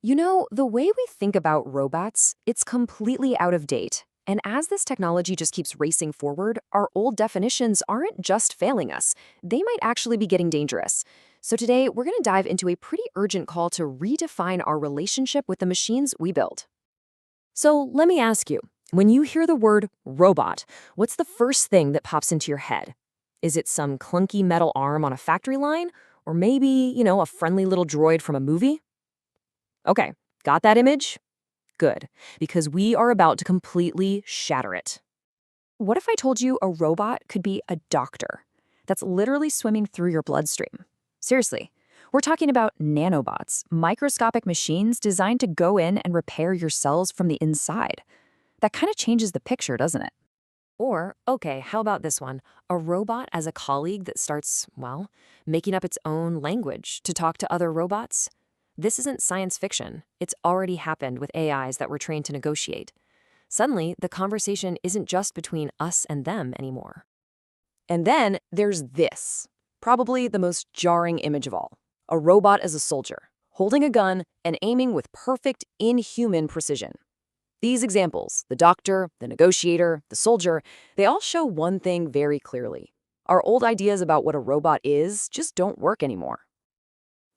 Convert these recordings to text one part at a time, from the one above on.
The way we think about robots, it's completely out of date. And as this technology just keeps racing forward, our old definitions aren't just failing us. They might actually be getting dangerous. So today, we're going to dive into a pretty urgent call to redefine our relationship with the machines we build. So let me ask you, when you hear the word robot, what's the first thing that pops into your head? Is it some clunky metal arm on a factory line? Or maybe, a friendly little droid from a movie? Okay, got that image? Good, because we are about to completely shatter it. What if I told you a robot could be a doctor that's literally swimming through your bloodstream? Seriously, we're talking about nanobots, microscopic machines designed to go in and repair your cells from the inside. That kind of changes the picture, doesn't it? Or, okay, how about this one? A robot as a colleague that starts, making up its own language to talk to other robots? This isn't science fiction. It's already happened with AIs that were trained to negotiate. Suddenly, the conversation isn't just between us and them anymore. And then there's this, probably the most jarring image of all. A robot as a soldier, holding a gun and aiming with perfect, inhuman precision. These examples, the doctor, the negotiator, the soldier, they all show one thing very clearly. Our old ideas about what a robot is just don't work anymore.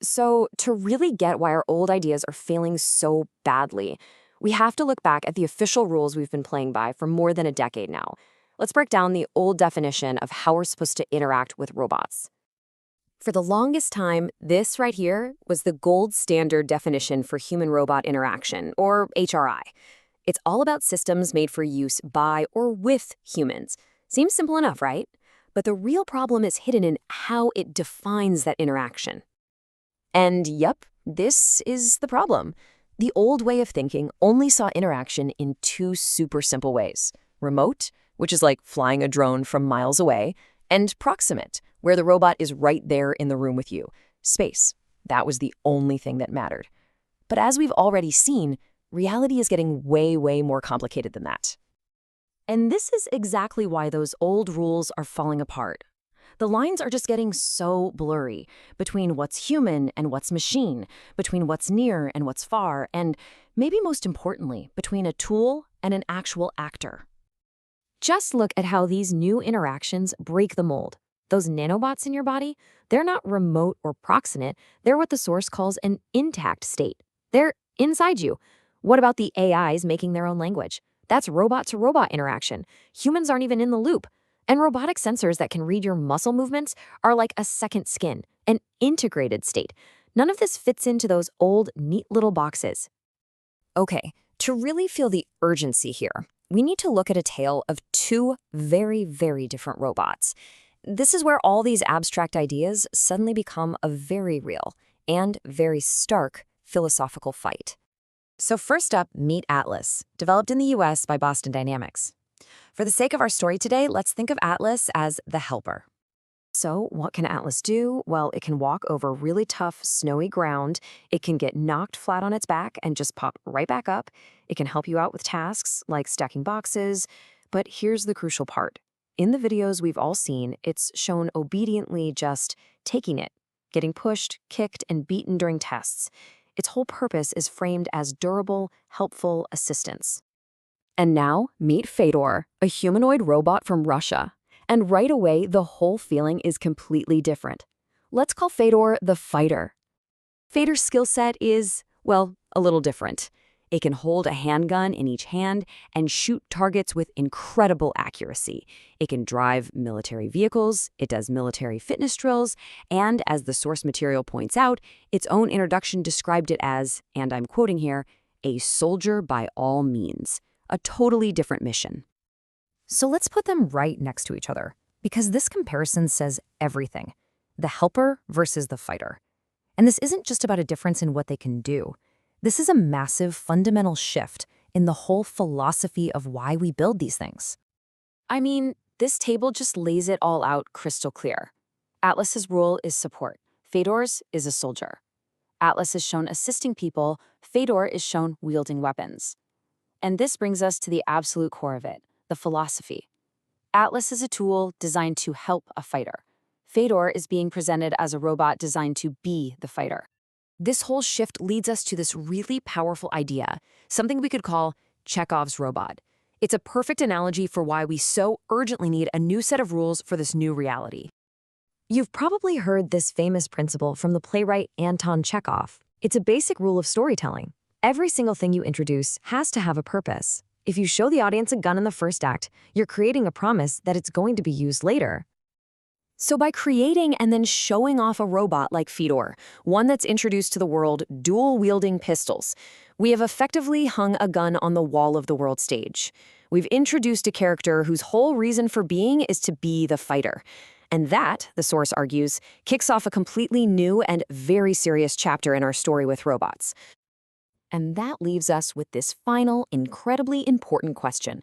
So, to really get why our old ideas are failing so badly, we have to look back at the official rules we've been playing by for more than a decade now. Let's break down the old definition of how we're supposed to interact with robots. For the longest time, this right here was the gold standard definition for human-robot interaction, or HRI. It's all about systems made for use by or with humans. Seems simple enough, right? But the real problem is hidden in how it defines that interaction. And yep, this is the problem. The old way of thinking only saw interaction in two super simple ways. Remote, which is like flying a drone from miles away, and proximate, where the robot is right there in the room with you. Space, that was the only thing that mattered. But as we've already seen, reality is getting way, way more complicated than that. And this is exactly why those old rules are falling apart. The lines are just getting so blurry between what's human and what's machine, between what's near and what's far, and maybe most importantly, between a tool and an actual actor. Just look at how these new interactions break the mold. Those nanobots in your body, they're not remote or proximate, they're what the source calls an intact state. They're inside you. What about the AIs making their own language? That's robot-to-robot interaction. Humans aren't even in the loop. And robotic sensors that can read your muscle movements are like a second skin, an integrated state. None of this fits into those old, neat little boxes. Okay, to really feel the urgency here, we need to look at a tale of two very, very different robots. This is where all these abstract ideas suddenly become a very real and very stark philosophical fight. So first up, meet Atlas, developed in the US by Boston Dynamics. For the sake of our story today, let's think of Atlas as the helper. So what can Atlas do? Well, it can walk over really tough, snowy ground. It can get knocked flat on its back and just pop right back up. It can help you out with tasks like stacking boxes. But here's the crucial part. In the videos we've all seen, it's shown obediently just taking it, getting pushed, kicked, and beaten during tests. Its whole purpose is framed as durable, helpful assistance. And now, meet Fedor, a humanoid robot from Russia. And right away, the whole feeling is completely different. Let's call Fedor the fighter. Fedor's skill set is, well, a little different. It can hold a handgun in each hand and shoot targets with incredible accuracy. It can drive military vehicles, it does military fitness drills, and as the source material points out, its own introduction described it as, and I'm quoting here, a soldier by all means. A totally different mission. So let's put them right next to each other, because this comparison says everything. The helper versus the fighter. And this isn't just about a difference in what they can do. This is a massive, fundamental shift in the whole philosophy of why we build these things. I mean, this table just lays it all out crystal clear. Atlas's role is support. Fedor's is a soldier. Atlas is shown assisting people. Fedor is shown wielding weapons. And this brings us to the absolute core of it, the philosophy. Atlas is a tool designed to help a fighter. Fedor is being presented as a robot designed to be the fighter. This whole shift leads us to this really powerful idea, something we could call Chekhov's robot. It's a perfect analogy for why we so urgently need a new set of rules for this new reality. You've probably heard this famous principle from the playwright Anton Chekhov. It's a basic rule of storytelling. Every single thing you introduce has to have a purpose. If you show the audience a gun in the first act, you're creating a promise that it's going to be used later. So by creating and then showing off a robot like Fedor, one that's introduced to the world dual-wielding pistols, we have effectively hung a gun on the wall of the world stage. We've introduced a character whose whole reason for being is to be the fighter. And that, the source argues, kicks off a completely new and very serious chapter in our story with robots. And that leaves us with this final, incredibly important question.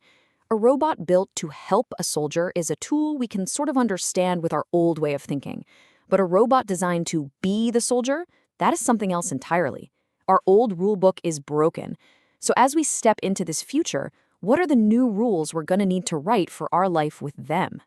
A robot built to help a soldier is a tool we can sort of understand with our old way of thinking. But a robot designed to be the soldier, that is something else entirely. Our old rulebook is broken. So as we step into this future, what are the new rules we're going to need to write for our life with them?